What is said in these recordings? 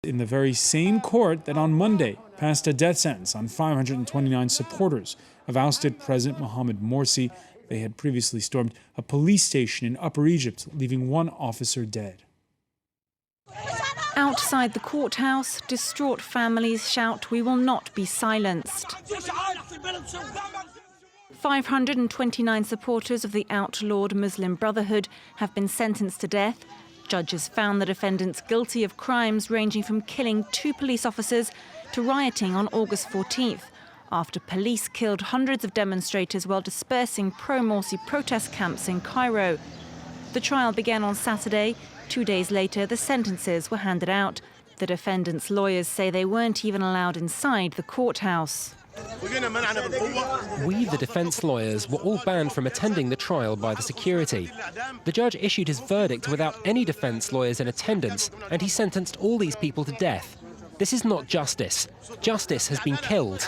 In the very same court that on Monday passed a death sentence on 529 supporters of ousted President Mohamed Morsi. They had previously stormed a police station in Upper Egypt, leaving one officer dead. Outside the courthouse, distraught families shout, "We will not be silenced." 529 supporters of the outlawed Muslim Brotherhood have been sentenced to death. Judges found the defendants guilty of crimes ranging from killing 2 police officers to rioting on August 14th, after police killed hundreds of demonstrators while dispersing pro-Morsi protest camps in Cairo. The trial began on Saturday. 2 days later, the sentences were handed out. The defendants' lawyers say they weren't even allowed inside the courthouse. We, the defence lawyers, were all banned from attending the trial by the security. The judge issued his verdict without any defence lawyers in attendance, and he sentenced all these people to death. This is not justice. Justice has been killed.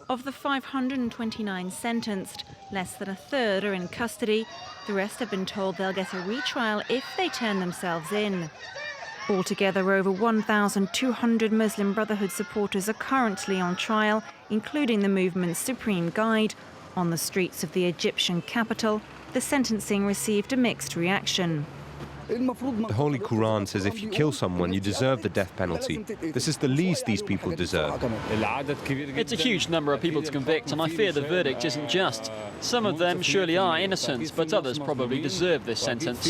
Of the 529 sentenced, less than a third are in custody. The rest have been told they'll get a retrial if they turn themselves in. Altogether, over 1,200 Muslim Brotherhood supporters are currently on trial, including the movement's supreme guide. On the streets of the Egyptian capital, the sentencing received a mixed reaction. The Holy Quran says if you kill someone, you deserve the death penalty. This is the least these people deserve. It's a huge number of people to convict, and I fear the verdict isn't just. Some of them surely are innocent, but others probably deserve this sentence.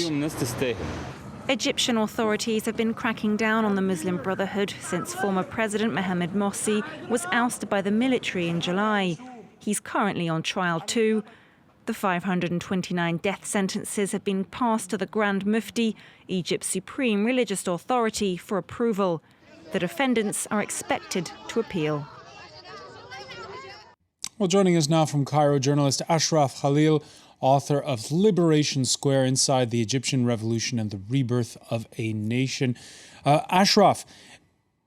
Egyptian authorities have been cracking down on the Muslim Brotherhood since former President Mohamed Morsi was ousted by the military in July. He's currently on trial too. The 529 death sentences have been passed to the Grand Mufti, Egypt's supreme religious authority, for approval. The defendants are expected to appeal. Well, joining us now from Cairo, journalist Ashraf Khalil, author of Liberation Square: Inside the Egyptian Revolution and the Rebirth of a Nation. Ashraf,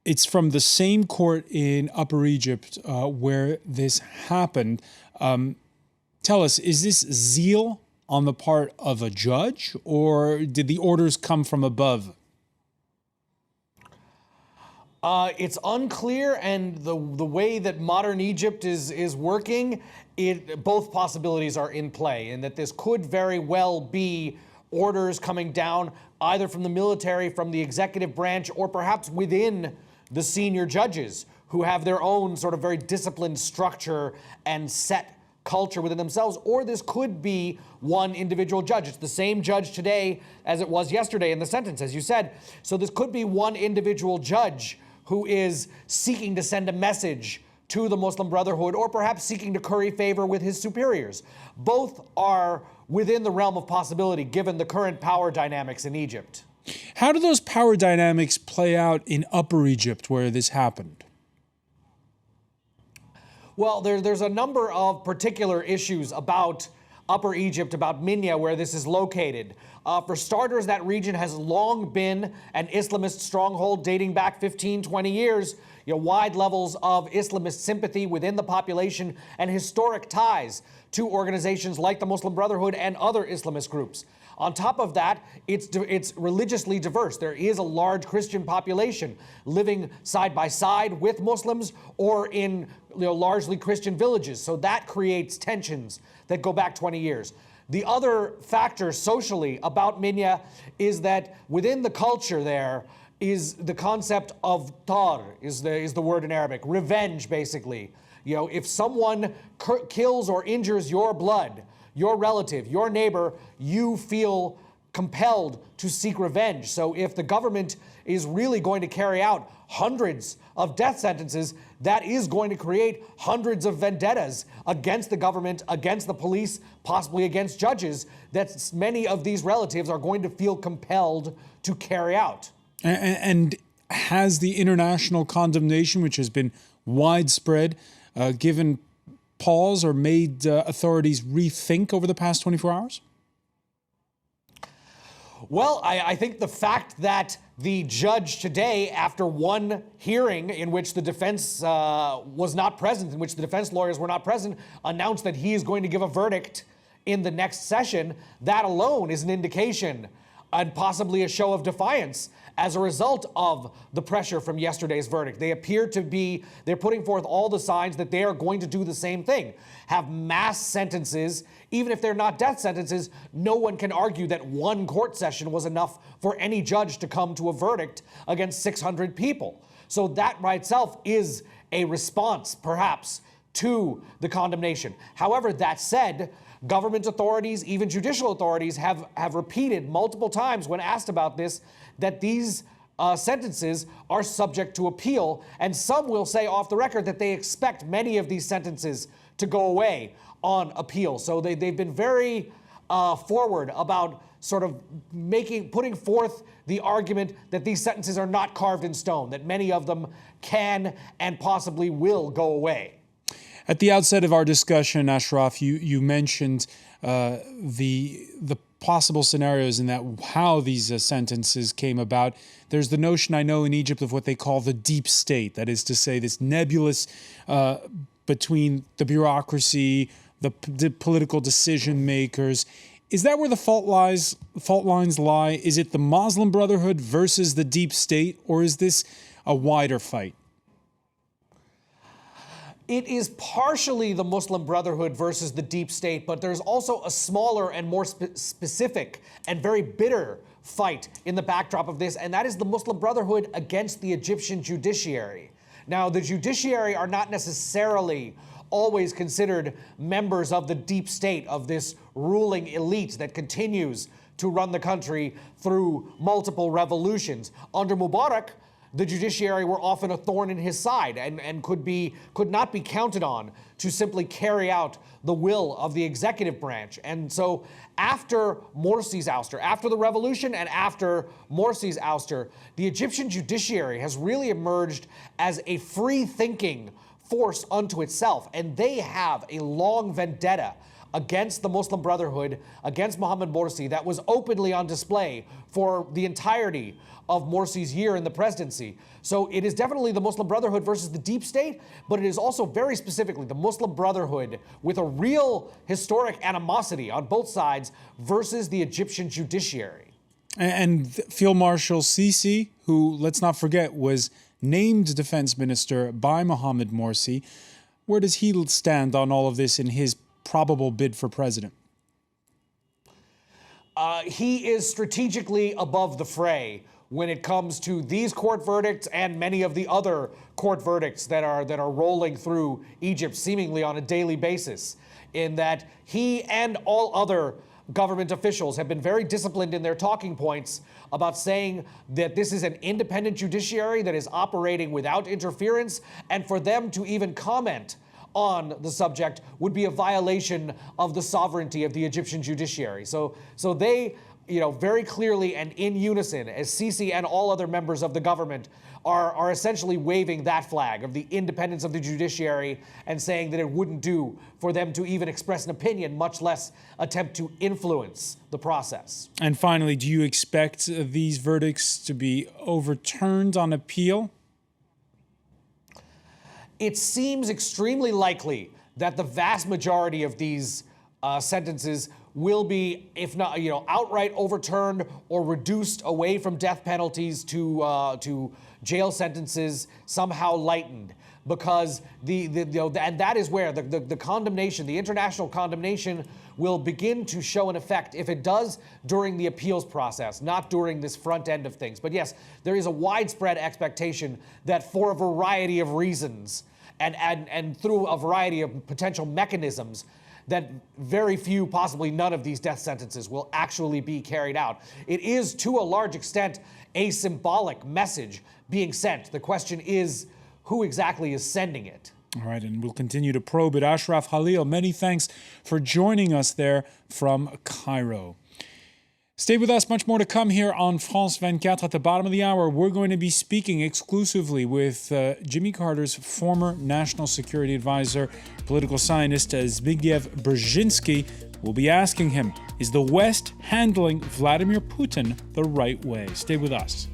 it's from the same court in Upper Egypt where this happened. Tell us, is this zeal on the part of a judge, or did the orders come from above? It's unclear, and the way that modern Egypt is working, both possibilities are in play, and that this could very well be orders coming down either from the military, from the executive branch, or perhaps within the senior judges who have their own sort of very disciplined structure and set culture within themselves, or this could be one individual judge. It's the same judge today as it was yesterday in the sentence, as you said. So this could be one individual judge who is seeking to send a message to the Muslim Brotherhood, or perhaps seeking to curry favor with his superiors. Both are within the realm of possibility, given the current power dynamics in Egypt. How do those power dynamics play out in Upper Egypt, where this happened? Well, there's a number of particular issues about Upper Egypt, about Minya, where this is located. For starters, that region has long been an Islamist stronghold dating back 15, 20 years. Wide levels of Islamist sympathy within the population and historic ties to organizations like the Muslim Brotherhood and other Islamist groups. On top of that, it's religiously diverse. There is a large Christian population living side by side with Muslims or in largely Christian villages. So that creates tensions that go back 20 years. The other factor socially about Minya is that within the culture there is the concept of tar, is the word in Arabic, revenge, basically. If someone kills or injures your blood, your relative, your neighbor, you feel compelled to seek revenge. So if the government is really going to carry out hundreds of death sentences, that is going to create hundreds of vendettas against the government, against the police, possibly against judges, that many of these relatives are going to feel compelled to carry out. And has the international condemnation, which has been widespread, given pause or made authorities rethink over the past 24 hours? Well, I think the fact that the judge today, after one hearing in which the defense was not present, in which the defense lawyers were not present, announced that he is going to give a verdict in the next session, that alone is an indication and possibly a show of defiance as a result of the pressure from yesterday's verdict. They appear to be, they're putting forth all the signs that they are going to do the same thing. Have mass sentences, even if they're not death sentences. No one can argue that one court session was enough for any judge to come to a verdict against 600 people. So that by itself is a response, perhaps, to the condemnation. However, that said, government authorities, even judicial authorities, have repeated multiple times when asked about this that these sentences are subject to appeal, and some will say off the record that they expect many of these sentences to go away on appeal. So they've been very forward about sort of putting forth the argument that these sentences are not carved in stone, that many of them can and possibly will go away. At the outset of our discussion, Ashraf, you mentioned the possible scenarios and that how these sentences came about. There's the notion, I know, in Egypt of what they call the deep state. That is to say, this nebulous between the bureaucracy, the political decision makers. Is that where the fault lines lie? Is it the Muslim Brotherhood versus the deep state, or is this a wider fight? It is partially the Muslim Brotherhood versus the deep state, but there's also a smaller and more specific and very bitter fight in the backdrop of this, and that is the Muslim Brotherhood against the Egyptian judiciary. Now, the judiciary are not necessarily always considered members of the deep state, of this ruling elite that continues to run the country through multiple revolutions. Under Mubarak, the judiciary were often a thorn in his side and could not be counted on to simply carry out the will of the executive branch. And so after Morsi's ouster, after the revolution and after Morsi's ouster, the Egyptian judiciary has really emerged as a free-thinking force unto itself. And they have a long vendetta against the Muslim Brotherhood, against Mohamed Morsi, that was openly on display for the entirety of Morsi's year in the presidency. So it is definitely the Muslim Brotherhood versus the deep state, but it is also very specifically the Muslim Brotherhood with a real historic animosity on both sides versus the Egyptian judiciary. And Field Marshal Sisi, who, let's not forget, was named defense minister by Mohamed Morsi, where does he stand on all of this in his probable bid for president? He is strategically above the fray when it comes to these court verdicts and many of the other court verdicts that are rolling through Egypt seemingly on a daily basis, in that he and all other government officials have been very disciplined in their talking points about saying that this is an independent judiciary that is operating without interference, and for them to even comment on the subject would be a violation of the sovereignty of the Egyptian judiciary. So they, very clearly and in unison, as Sisi and all other members of the government are essentially waving that flag of the independence of the judiciary and saying that it wouldn't do for them to even express an opinion, much less attempt to influence the process. And finally, do you expect these verdicts to be overturned on appeal? It seems extremely likely that the vast majority of these sentences will be, if not, outright overturned or reduced away from death penalties to jail sentences, somehow lightened, because and that is where the condemnation, the international condemnation, will begin to show an effect, if it does, during the appeals process, not during this front end of things. But yes, there is a widespread expectation that for a variety of reasons and through a variety of potential mechanisms, that very few, possibly none of these death sentences will actually be carried out. It is, to a large extent, a symbolic message being sent. The question is, who exactly is sending it? All right, and we'll continue to probe it. Ashraf Khalil, many thanks for joining us there from Cairo. Stay with us, much more to come here on France 24. At the bottom of the hour, we're going to be speaking exclusively with Jimmy Carter's former national security advisor, political scientist Zbigniew Brzezinski. We'll be asking him, is the West handling Vladimir Putin the right way? Stay with us.